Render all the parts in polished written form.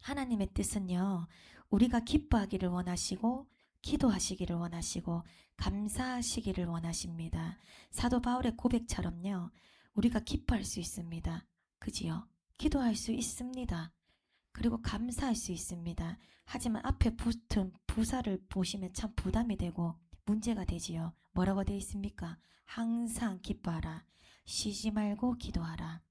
하나님의 뜻은요, 우리가 기뻐하기를 원하시고, 기도하시기를 원하시고, 감사하시기를 원하십니다. 사도 바울의 고백처럼요, 우리가 기뻐할 수 있습니다. 그지요? 기도할 수 있습니다. 그리고 감사할 수 있습니다. 하지만 앞에 붙은 부사를 보시면 참 부담이 되고 문제가 되지요. 뭐라고 되어 있습니까? 항상 기뻐하라. 쉬지 말고 기도하라.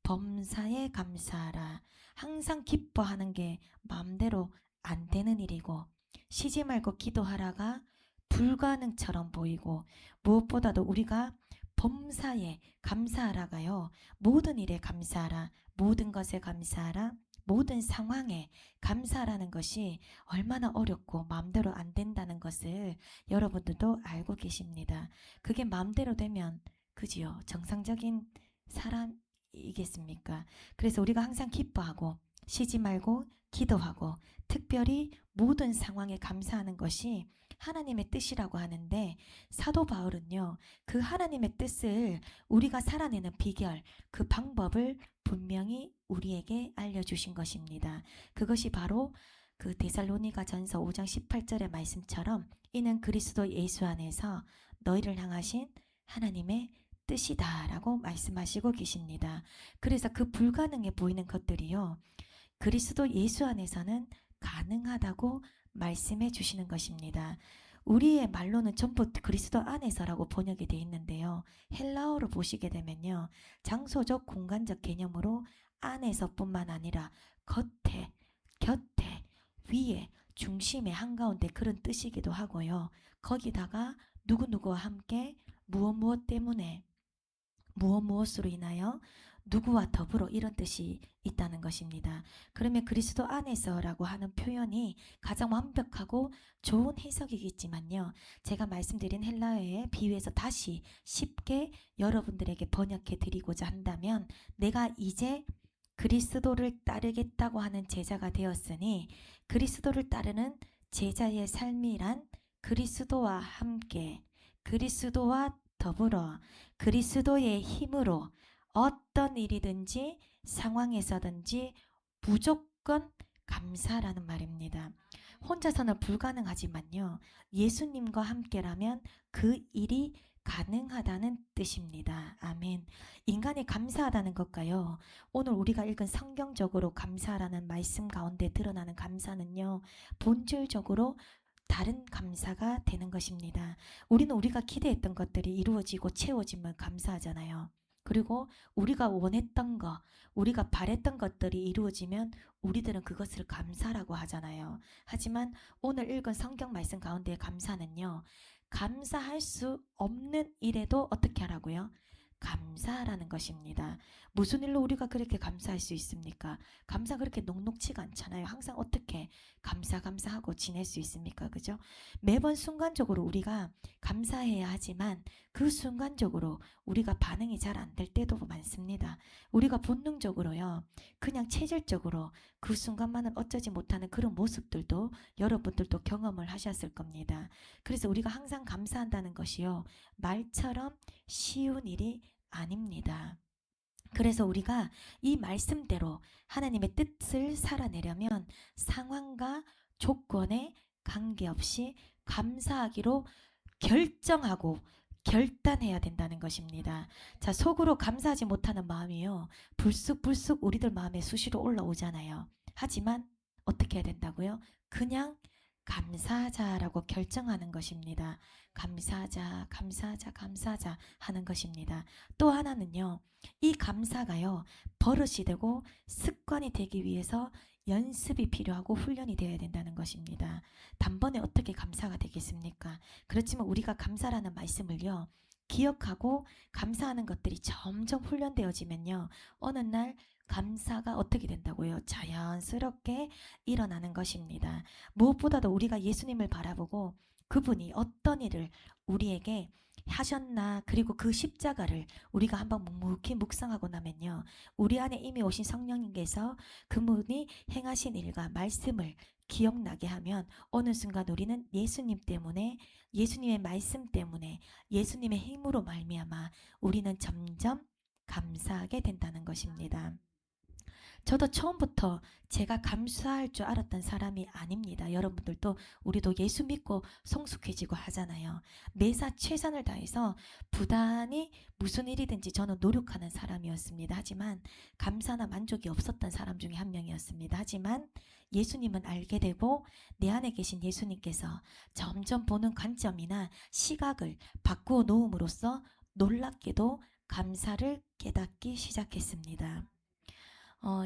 범사에 감사하라. 항상 기뻐하는 게 마음대로 안 되는 일이고 쉬지 말고 기도하라가 불가능처럼 보이고 무엇보다도 우리가 범사에 감사하라가요. 모든 일에 감사하라. 모든 것에 감사하라. 모든 상황에 감사하라는 것이 얼마나 어렵고 마음대로 안 된다는 것을 여러분들도 알고 계십니다. 그게 마음대로 되면 그지요? 정상적인 사람이겠습니까? 그래서 우리가 항상 기뻐하고 쉬지 말고 기도하고 특별히 모든 상황에 감사하는 것이 하나님의 뜻이라고 하는데 사도 바울은요, 그 하나님의 뜻을 우리가 살아내는 비결, 그 방법을 분명히 우리에게 알려주신 것입니다. 그것이 바로 그 데살로니가 전서 5장 18절의 말씀처럼 이는 그리스도 예수 안에서 너희를 향하신 하나님의 뜻이다 라고 말씀하시고 계십니다. 그래서 그 불가능해 보이는 것들이요, 그리스도 예수 안에서는 가능하다고 말씀해 주시는 것입니다. 우리의 말로는 전부 그리스도 안에서라고 번역이 되어 있는데요. 헬라어로 보시게 되면요, 장소적 공간적 개념으로 안에서뿐만 아니라 겉에, 곁에, 위에, 중심의 한가운데 그런 뜻이기도 하고요. 거기다가 누구누구와 함께 무엇 때문에 무엇으로 인하여 누구와 더불어 이런 뜻이 있다는 것입니다. 그러면 그리스도 안에서라고 하는 표현이 가장 완벽하고 좋은 해석이겠지만요, 제가 말씀드린 헬라어의 비유에서 다시 쉽게 여러분들에게 번역해 드리고자 한다면, 내가 이제 그리스도를 따르겠다고 하는 제자가 되었으니 그리스도를 따르는 제자의 삶이란 그리스도와 함께, 그리스도와 더불어, 그리스도의 힘으로 어떤 일이든지 상황에서든지 무조건 감사라는 말입니다. 혼자서는 불가능하지만요, 예수님과 함께라면 그 일이 가능하다는 뜻입니다. 아멘. 인간이 감사하다는 것과요, 오늘 우리가 읽은 성경적으로 감사라는 말씀 가운데 드러나는 감사는요, 본질적으로 다른 감사가 되는 것입니다. 우리는 우리가 기대했던 것들이 이루어지고 채워지면 감사하잖아요. 그리고 우리가 원했던 거, 우리가 바랬던 것들이 이루어지면 우리들은 그것을 감사라고 하잖아요. 하지만 오늘 읽은 성경 말씀 가운데의 감사는요, 감사할 수 없는 일에도 어떻게 하라고요? 감사하라는 것입니다. 무슨 일로 우리가 그렇게 감사할 수 있습니까? 감사 그렇게 녹록치가 않잖아요. 항상 어떻게 감사하고 지낼 수 있습니까? 그죠? 매번 순간적으로 우리가 감사해야 하지만 그 순간적으로 우리가 반응이 잘 안 될 때도 많습니다. 우리가 본능적으로요, 그냥 체질적으로 그 순간만은 어쩌지 못하는 그런 모습들도 여러분들도 경험을 하셨을 겁니다. 그래서 우리가 항상 감사한다는 것이요, 말처럼 쉬운 일이 아닙니다. 그래서 우리가 이 말씀대로 하나님의 뜻을 살아내려면 상황과 조건에 관계없이 감사하기로 결정하고 결단해야 된다는 것입니다. 자, 속으로 감사하지 못하는 마음이요, 불쑥 우리들 마음에 수시로 올라오잖아요. 하지만 어떻게 해야 된다고요? 그냥 감사하자라고 결정하는 것입니다. 감사하자 하는 것입니다. 또 하나는요, 이 감사가요, 버릇이 되고 습관이 되기 위해서 연습이 필요하고 훈련이 되어야 된다는 것입니다. 단번에 어떻게 감사가 되겠습니까? 그렇지만 우리가 감사라는 말씀을요, 기억하고 감사하는 것들이 점점 훈련되어지면요, 어느 날 감사가 어떻게 된다고요? 자연스럽게 일어나는 것입니다. 무엇보다도 우리가 예수님을 바라보고 그분이 어떤 일을 우리에게 하셨나, 그리고 그 십자가를 우리가 한번 묵묵히 묵상하고 나면요, 우리 안에 이미 오신 성령님께서 그분이 행하신 일과 말씀을 기억나게 하면 어느 순간 우리는 예수님 때문에, 예수님의 말씀 때문에, 예수님의 힘으로 말미암아 우리는 점점 감사하게 된다는 것입니다. 저도 처음부터 제가 감사할 줄 알았던 사람이 아닙니다. 여러분들도 우리도 예수 믿고 성숙해지고 하잖아요. 매사 최선을 다해서 부단히 무슨 일이든지 저는 노력하는 사람이었습니다. 하지만 감사나 만족이 없었던 사람 중에 한 명이었습니다. 하지만 예수님은 알게 되고 내 안에 계신 예수님께서 점점 보는 관점이나 시각을 바꾸어 놓음으로써 놀랍게도 감사를 깨닫기 시작했습니다.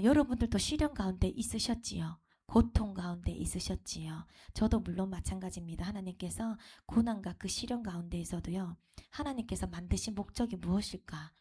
여러분들도 시련 가운데 있으셨지요. 고통 가운데 있으셨지요. 저도 물론 마찬가지입니다. 하나님께서 고난과 그 시련 가운데에서도요. 하나님께서 만드신 목적이 무엇일까?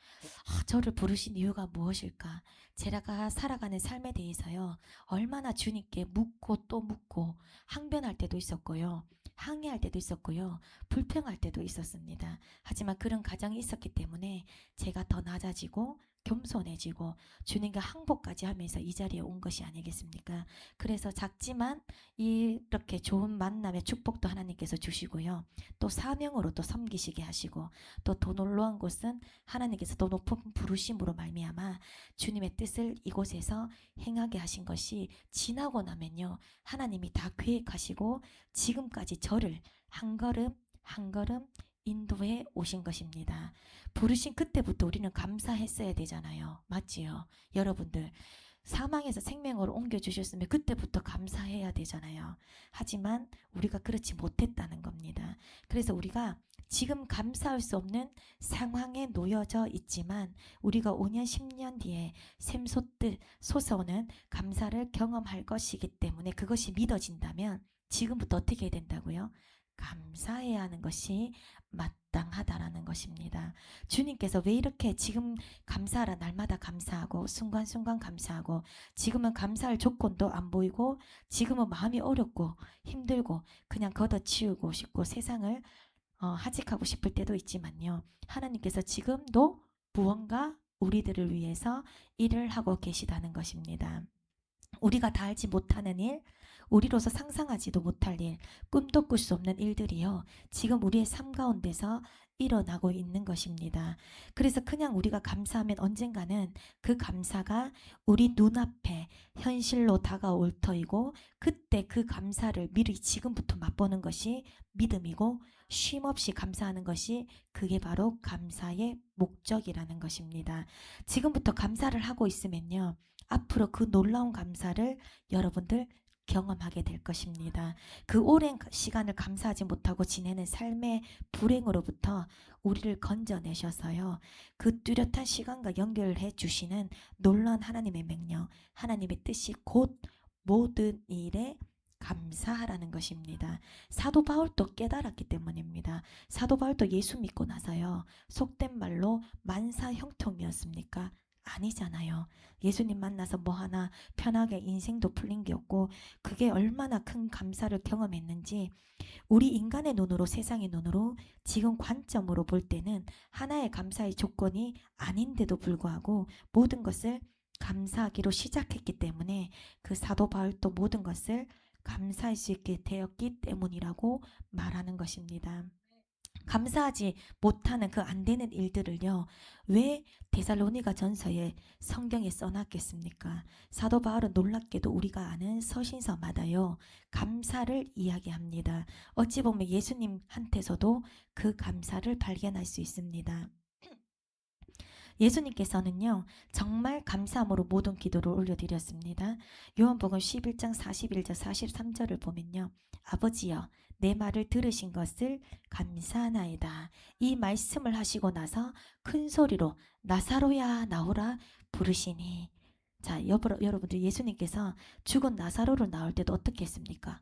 저를 부르신 이유가 무엇일까? 제가 살아가는 삶에 대해서요. 얼마나 주님께 묻고 또 묻고 항변할 때도 있었고요. 항의할 때도 있었고요. 불평할 때도 있었습니다. 하지만 그런 가정이 있었기 때문에 제가 더 낮아지고 겸손해지고 주님과 항복까지 하면서 이 자리에 온 것이 아니겠습니까? 그래서 작지만 이렇게 좋은 만남의 축복도 하나님께서 주시고요. 또 사명으로 또 섬기시게 하시고 또 더 놀라운 곳은 하나님께서 더 높은 부르심으로 말미암아 주님의 뜻을 이곳에서 행하게 하신 것이 지나고 나면요. 하나님이 다 계획하시고 지금까지 저를 한 걸음 한 걸음 인도해 오신 것입니다. 부르신 그때부터 우리는 감사했어야 되잖아요. 맞지요? 여러분들 사망에서 생명으로 옮겨주셨으면 그때부터 감사해야 되잖아요. 하지만 우리가 그렇지 못했다는 겁니다. 그래서 우리가 지금 감사할 수 없는 상황에 놓여져 있지만 우리가 5년 10년 뒤에 샘솟듯 솟아오는 감사를 경험할 것이기 때문에 그것이 믿어진다면 지금부터 어떻게 해야 된다고요? 감사해야 하는 것이 마땅하다라는 것입니다. 주님께서 왜 이렇게 지금 감사하라 날마다 감사하고 순간순간 감사하고 지금은 감사할 조건도 안 보이고 지금은 마음이 어렵고 힘들고 그냥 걷어치우고 싶고 세상을 하직하고 싶을 때도 있지만요. 하나님께서 지금도 무언가 우리들을 위해서 일을 하고 계시다는 것입니다. 우리가 다 알지 못하는 일, 우리로서 상상하지도 못할 일, 꿈도 꿀 수 없는 일들이요. 지금 우리의 삶 가운데서 일어나고 있는 것입니다. 그래서 그냥 우리가 감사하면 언젠가는 그 감사가 우리 눈앞에 현실로 다가올 터이고 그때 그 감사를 미리 지금부터 맛보는 것이 믿음이고 쉼없이 감사하는 것이 그게 바로 감사의 목적이라는 것입니다. 지금부터 감사를 하고 있으면요. 앞으로 그 놀라운 감사를 여러분들 경험하게 될 것입니다. 그 오랜 시간을 감사하지 못하고 지내는 삶의 불행으로부터 우리를 건져내셔서요. 그 뚜렷한 시간과 연결해 주시는 놀라운 하나님의 명령, 하나님의 뜻이 곧 모든 일에 감사하라는 것입니다. 사도 바울도 깨달았기 때문입니다. 사도 바울도 예수 믿고 나서요. 속된 말로 만사 형통이었습니까? 아니잖아요. 예수님 만나서 뭐 하나 편하게 인생도 풀린 게 없고 그게 얼마나 큰 감사를 경험했는지 우리 인간의 눈으로 세상의 눈으로 지금 관점으로 볼 때는 하나의 감사의 조건이 아닌데도 불구하고 모든 것을 감사하기로 시작했기 때문에 그 사도 바울도 모든 것을 감사할 수 있게 되었기 때문이라고 말하는 것입니다. 감사하지 못하는 그 안 되는 일들을요. 왜 데살로니가 전서에 성경에 써놨겠습니까? 사도 바울은 놀랍게도 우리가 아는 서신서마다요. 감사를 이야기합니다. 어찌 보면 예수님한테서도 그 감사를 발견할 수 있습니다. 예수님께서는요. 정말 감사함으로 모든 기도를 올려드렸습니다. 요한복음 11장 41절 43절을 보면요. 아버지여 내 말을 들으신 것을 감사하나이다. 이 말씀을 하시고 나서 큰 소리로 나사로야 나오라 부르시니 자 여러분들 예수님께서 죽은 나사로를 나올 때도 어떻게 했습니까?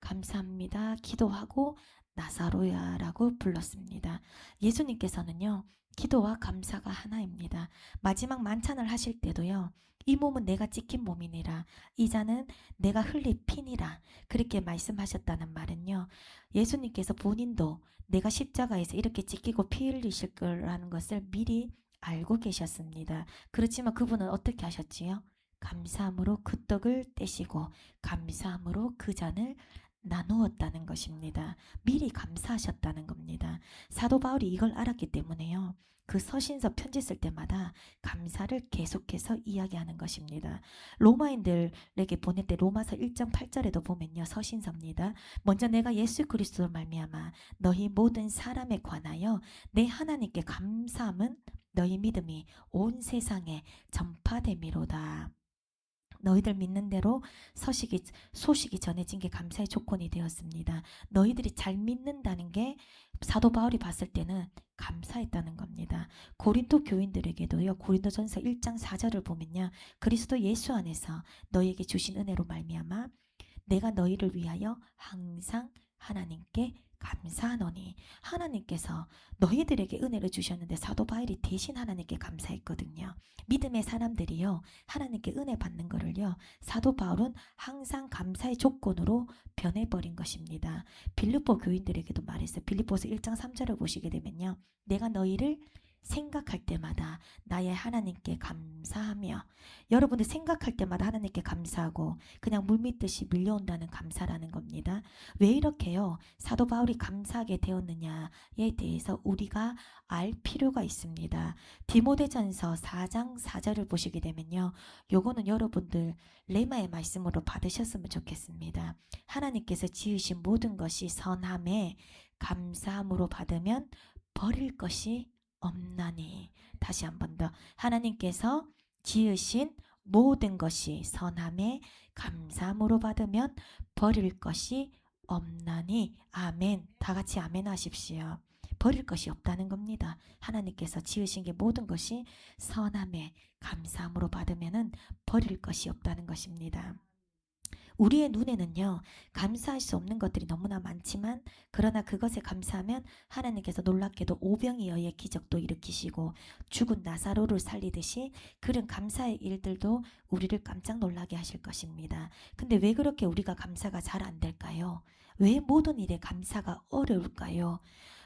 감사합니다. 기도하고 나사로야 라고 불렀습니다. 예수님께서는요. 기도와 감사가 하나입니다. 마지막 만찬을 하실 때도요. 이 몸은 내가 찢긴 몸이니라. 이 잔은 내가 흘릴 피니라. 그렇게 말씀하셨다는 말은요. 예수님께서 본인도 내가 십자가에서 이렇게 찢기고 피 흘리실 거라는 것을 미리 알고 계셨습니다. 그렇지만 그분은 어떻게 하셨지요? 감사함으로 그 떡을 떼시고 감사함으로 그 잔을 나누었다는 것입니다. 미리 감사하셨다는 겁니다. 사도 바울이 이걸 알았기 때문에요. 그 서신서 편지 쓸 때마다 감사를 계속해서 이야기하는 것입니다. 로마인들에게 보낼 때 로마서 1장 8절에도 보면요. 서신서입니다. 먼저 내가 예수 그리스도로 말미암아 너희 모든 사람에 관하여 내 하나님께 감사함은 너희 믿음이 온 세상에 전파됨이로다. 너희들 믿는 대로 소식이 전해진 게 감사의 조건이 되었습니다. 너희들이 잘 믿는다는 게 사도 바울이 봤을 때는 감사했다는 겁니다. 고린도 교인들에게도요. 고린도전서 1장 4절을 보면요. 그리스도 예수 안에서 너희에게 주신 은혜로 말미암아 내가 너희를 위하여 항상 하나님께 감사하노니. 하나님께서 너희들에게 은혜를 주셨는데 사도 바울이 대신 하나님께 감사했거든요. 믿음의 사람들이요. 하나님께 은혜 받는 거를요. 사도 바울은 항상 감사의 조건으로 변해버린 것입니다. 빌립보 교인들에게도 말했어요. 빌립보서 1장 3절을 보시게 되면요. 내가 너희를 생각할 때마다 나의 하나님께 감사하며. 여러분들 생각할 때마다 하나님께 감사하고 그냥 물밀듯이 밀려온다는 감사라는 겁니다. 왜 이렇게요? 사도 바울이 감사하게 되었느냐에 대해서 우리가 알 필요가 있습니다. 디모데전서 4장 4절을 보시게 되면요. 요거는 여러분들 레마의 말씀으로 받으셨으면 좋겠습니다. 하나님께서 지으신 모든 것이 선함에 감사함으로 받으면 버릴 것이 없나니. 다시 한 번 더. 하나님께서 지으신 모든 것이 선함에 감사함으로 받으면 버릴 것이 없나니. 아멘. 다 같이 아멘 하십시오. 버릴 것이 없다는 겁니다. 하나님께서 지으신 게 모든 것이 선함에 감사함으로 받으면 버릴 것이 없다는 것입니다. 우리의 눈에는요, 감사할 수 없는 것들이 너무나 많지만 그러나 그것에 감사하면 하나님께서 놀랍게도 오병이어의 기적도 일으키시고 죽은 나사로를 살리듯이 그런 감사의 일들도 우리를 깜짝 놀라게 하실 것입니다. 근데 왜 그렇게 우리가 감사가 잘 안 될까요? 왜 모든 일에 감사가 어려울까요?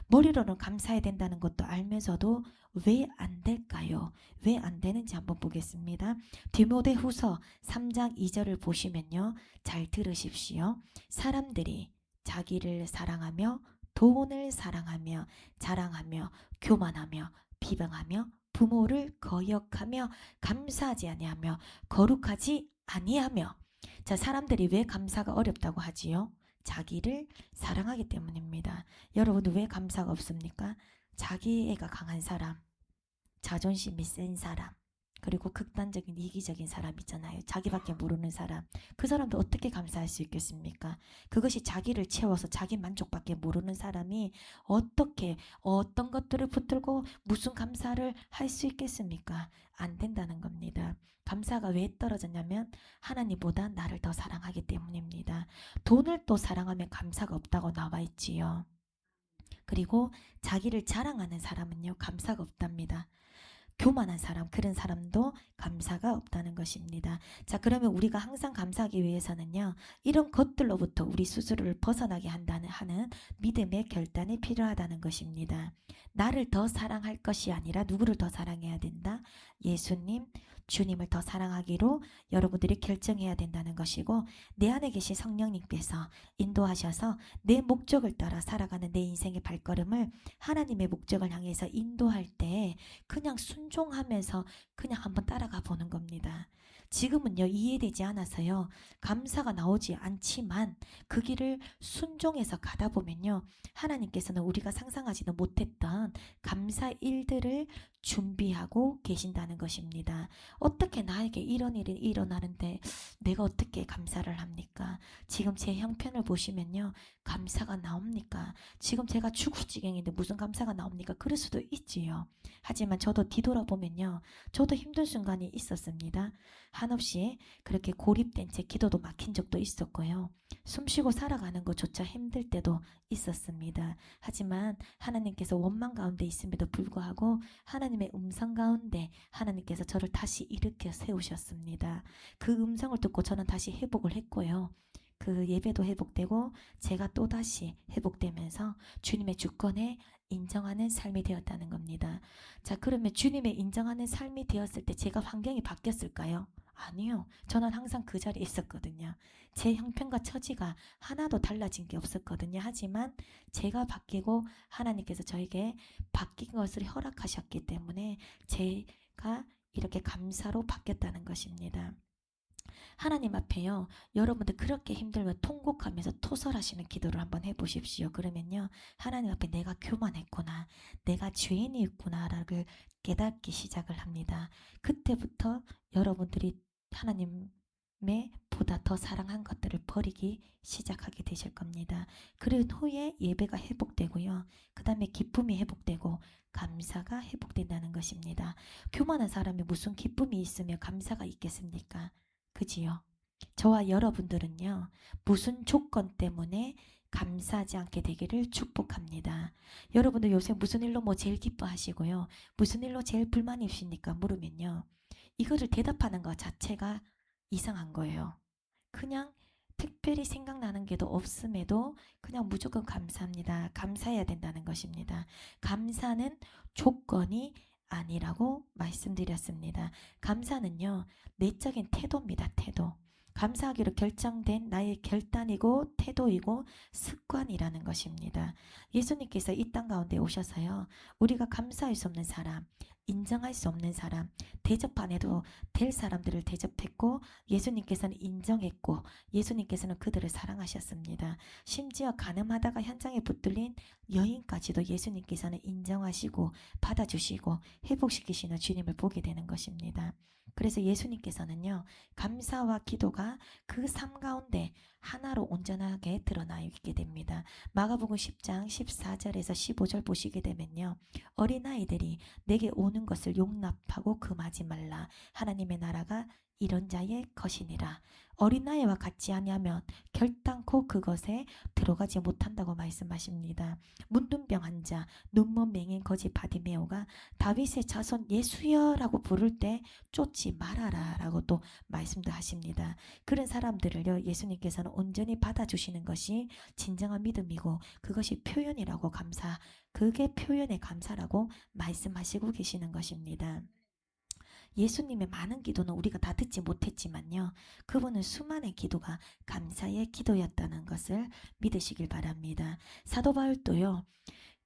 머리로는 감사해야 된다는 것도 알면서도 왜 안 될까요? 왜 안 되는지 한번 보겠습니다. 디모데후서 3장 2절을 보시면요. 잘 들으십시오. 사람들이 자기를 사랑하며 돈을 사랑하며 자랑하며 교만하며 비방하며 부모를 거역하며 감사하지 아니하며 거룩하지 아니하며. 자, 사람들이 왜 감사가 어렵다고 하지요? 자기를 사랑하기 때문입니다. 여러분들 왜 감사가 없습니까? 자기애가 강한 사람, 자존심이 센 사람, 그리고 극단적인 이기적인 사람 있잖아요. 자기밖에 모르는 사람. 그 사람도 어떻게 감사할 수 있겠습니까? 그것이 자기를 채워서 자기 만족밖에 모르는 사람이 어떻게 어떤 것들을 붙들고 무슨 감사를 할 수 있겠습니까? 안 된다는 겁니다. 감사가 왜 떨어졌냐면 하나님보다 나를 더 사랑하기 때문입니다. 돈을 또 사랑하면 감사가 없다고 나와 있지요. 그리고 자기를 자랑하는 사람은요, 감사가 없답니다. 교만한 사람, 그런 사람도 감사가 없다는 것입니다. 자, 그러면 우리가 항상 감사하기 위해서는요, 이런 것들로부터 우리 스스로를 벗어나게 하는 믿음의 결단이 필요하다는 것입니다. 나를 더 사랑할 것이 아니라 누구를 더 사랑해야 된다? 예수님, 주님을 더 사랑하기로 여러분들이 결정해야 된다는 것이고, 내 안에 계신 성령님께서 인도하셔서 내 목적을 따라 살아가는 내 인생의 발걸음을 하나님의 목적을 향해서 인도할 때 그냥 순종하면서 그냥 한번 따라가 보는 겁니다. 지금은요, 이해되지 않아서요, 감사가 나오지 않지만 그 길을 순종해서 가다 보면요, 하나님께서는 우리가 상상하지도 못했던 감사 일들을 준비하고 계신다는 것입니다. 어떻게 나에게 이런 일이 일어나는데 내가 어떻게 감사를 합니까? 지금 제 형편을 보시면요, 감사가 나옵니까? 지금 제가 죽을 지경인데 무슨 감사가 나옵니까? 그럴 수도 있지요. 하지만 저도 뒤돌아보면요, 저도 힘든 순간이 있었습니다. 한없이 그렇게 고립된 제 기도도 막힌 적도 있었고요. 숨쉬고 살아가는 것조차 힘들 때도 있었습니다. 하지만 하나님께서 원망 가운데 있음에도 불구하고 하나님의 음성 가운데 하나님께서 저를 다시 일으켜 세우셨습니다. 그 음성을 듣고 저는 다시 회복을 했고요. 그 예배도 회복되고 제가 또다시 회복되면서 주님의 주권에 인정하는 삶이 되었다는 겁니다. 자, 그러면 주님의 인정하는 삶이 되었을 때 제가 환경이 바뀌었을까요? 아니요. 저는 항상 그 자리에 있었거든요. 제 형편과 처지가 하나도 달라진 게 없었거든요. 하지만 제가 바뀌고 하나님께서 저에게 바뀐 것을 허락하셨기 때문에 제가 이렇게 감사로 바뀌었다는 것입니다. 하나님 앞에요. 여러분들 그렇게 힘들면 통곡하면서 토설하시는 기도를 한번 해보십시오. 그러면요. 하나님 앞에 내가 교만했구나. 내가 죄인이었구나를 깨닫기 시작을 합니다. 그때부터 여러분들이 하나님의 보다 더 사랑한 것들을 버리기 시작하게 되실 겁니다. 그런 후에 예배가 회복되고요. 그 다음에 기쁨이 회복되고 감사가 회복된다는 것입니다. 교만한 사람이 무슨 기쁨이 있으며 감사가 있겠습니까? 그지요? 저와 여러분들은요, 무슨 조건 때문에 감사하지 않게 되기를 축복합니다. 여러분들 요새 무슨 일로 뭐 제일 기뻐하시고요? 무슨 일로 제일 불만이십니까? 물으면요. 이거를 대답하는 것 자체가 이상한 거예요. 그냥 특별히 생각나는 게도 없음에도 그냥 무조건 감사합니다. 감사해야 된다는 것입니다. 감사는 조건이 아니라고 말씀드렸습니다. 감사는요, 내적인 태도입니다. 태도. 감사하기로 결정된 나의 결단이고 태도이고 습관이라는 것입니다. 예수님께서 이 땅 가운데 오셔서요, 우리가 감사할 수 없는 사람, 인정할 수 없는 사람, 대접 안 해도 될 사람들을 대접했고 예수님께서는 인정했고 예수님께서는 그들을 사랑하셨습니다. 심지어 가늠하다가 현장에 붙들린 여인까지도 예수님께서는 인정하시고 받아주시고 회복시키시는 주님을 보게 되는 것입니다. 그래서 예수님께서는요, 감사와 기도가 그 삶 가운데 하나로 온전하게 드러나 있게 됩니다. 마가복음 10장 14절에서 15절 보시게 되면요, 어린아이들이 내게 오는 것을 용납하고 금하지 말라. 하나님의 나라가 이런 자의 것이니라. 어린아이와 같지 아니하면 결단코 그것에 들어가지 못한다고 말씀하십니다. 문둥병 환자, 눈먼 맹인 거지 바디메오가 다윗의 자손 예수여라고 부를 때 쫓지 말아라 라고 또 말씀도 하십니다. 그런 사람들을요, 예수님께서는 온전히 받아주시는 것이 진정한 믿음이고 그것이 표현이라고 그게 표현의 감사라고 말씀하시고 계시는 것입니다. 예수님의 많은 기도는 우리가 다 듣지 못했지만요, 그분은 수많은 기도가 감사의 기도였다는 것을 믿으시길 바랍니다. 사도 바울도요,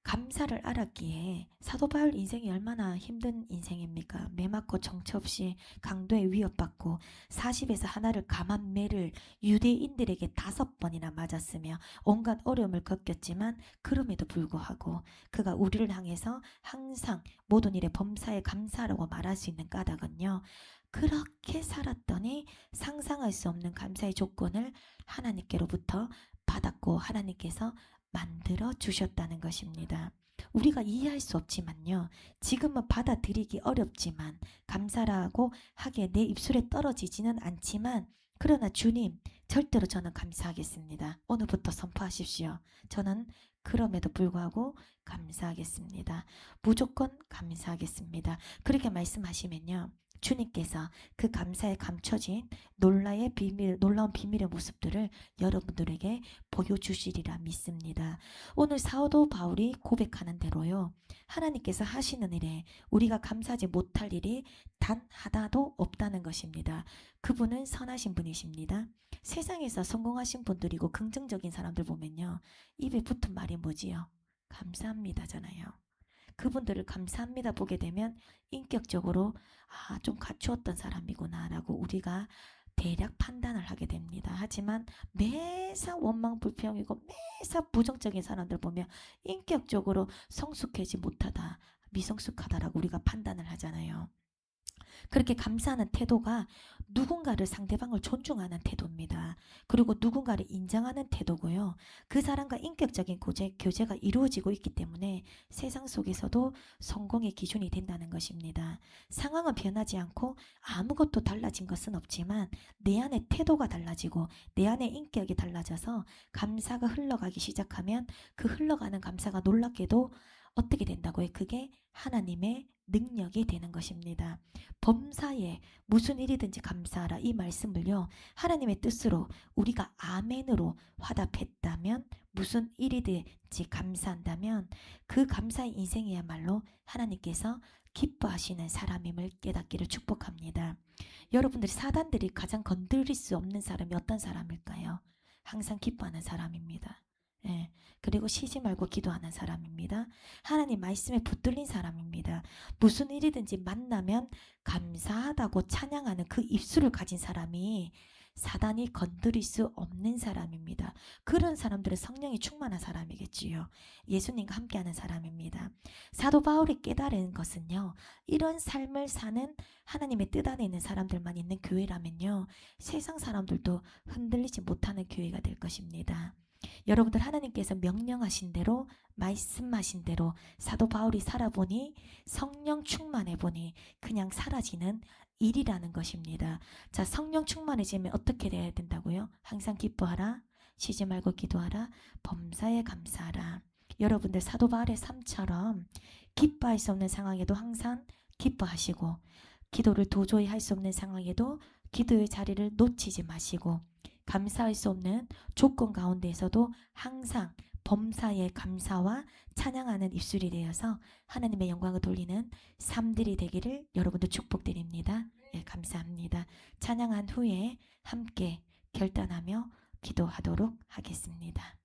감사를 알았기에 사도 바울 인생이 얼마나 힘든 인생입니까? 매 맞고 정처 없이 강도에 위협받고 40에서 하나를 감한 매를 유대인들에게 5번이나 맞았으며 온갖 어려움을 겪었지만 그럼에도 불구하고 그가 우리를 향해서 항상 모든 일에 범사에 감사라고 말할 수 있는 까닭은요, 그렇게 살았더니 상상할 수 없는 감사의 조건을 하나님께로부터 받았고 하나님께서 만들어 주셨다는 것입니다. 우리가 이해할 수 없지만요, 지금은 받아들이기 어렵지만 감사라고 하기에 내 입술에 떨어지지는 않지만, 그러나 주님 절대로 저는 감사하겠습니다. 오늘부터 선포하십시오. 저는 그럼에도 불구하고 감사하겠습니다. 무조건 감사하겠습니다. 그렇게 말씀하시면요, 주님께서 그 감사에 감춰진 놀라운 비밀의 모습들을 여러분들에게 보여주시리라 믿습니다. 오늘 사도 바울이 고백하는 대로요, 하나님께서 하시는 일에 우리가 감사하지 못할 일이 단 하나도 없다는 것입니다. 그분은 선하신 분이십니다. 세상에서 성공하신 분들이고 긍정적인 사람들 보면요, 입에 붙은 말이 뭐지요? 감사합니다잖아요. 그분들을 감사합니다 보게 되면 인격적으로 좀 갖추었던 사람이구나 라고 우리가 대략 판단을 하게 됩니다. 하지만 매사 원망 불평이고 매사 부정적인 사람들 보면 인격적으로 성숙하지 못하다, 미성숙하다라고 우리가 판단을 하잖아요. 그렇게 감사하는 태도가 누군가를, 상대방을 존중하는 태도입니다. 그리고 누군가를 인정하는 태도고요. 그 사람과 인격적인 교제가 이루어지고 있기 때문에 세상 속에서도 성공의 기준이 된다는 것입니다. 상황은 변하지 않고 아무것도 달라진 것은 없지만 내 안의 태도가 달라지고 내 안의 인격이 달라져서 감사가 흘러가기 시작하면 그 흘러가는 감사가 놀랍게도 어떻게 된다고요? 그게 하나님의 능력이 되는 것입니다. 범사에 무슨 일이든지 감사하라 이 말씀을요 하나님의 뜻으로 우리가 아멘으로 화답했다면 무슨 일이든지 감사한다면 그 감사의 인생이야말로 하나님께서 기뻐하시는 사람임을 깨닫기를 축복합니다. 여러분들이 사단들이 가장 건드릴 수 없는 사람이 어떤 사람일까요? 항상 기뻐하는 사람입니다. 예, 그리고 쉬지 말고 기도하는 사람입니다. 하나님 말씀에 붙들린 사람입니다. 무슨 일이든지 만나면 감사하다고 찬양하는 그 입술을 가진 사람이 사단이 건드릴 수 없는 사람입니다. 그런 사람들은 성령이 충만한 사람이겠지요. 예수님과 함께하는 사람입니다. 사도 바울이 깨달은 것은요. 이런 삶을 사는 하나님의 뜻 안에 있는 사람들만 있는 교회라면요. 세상 사람들도 흔들리지 못하는 교회가 될 것입니다. 여러분들 하나님께서 명령하신 대로 말씀하신 대로 사도 바울이 살아보니 성령 충만해 보니 그냥 사라지는 일이라는 것입니다. 자, 성령 충만해지면 어떻게 돼야 된다고요? 항상 기뻐하라, 쉬지 말고 기도하라, 범사에 감사하라. 여러분들 사도 바울의 삶처럼 기뻐할 수 없는 상황에도 항상 기뻐하시고 기도를 도저히 할 수 없는 상황에도 기도의 자리를 놓치지 마시고 감사할 수 없는 조건 가운데에서도 항상 범사에 감사와 찬양하는 입술이 되어서 하나님의 영광을 돌리는 삶들이 되기를 여러분들 축복드립니다. 예, 감사합니다. 찬양한 후에 함께 결단하며 기도하도록 하겠습니다.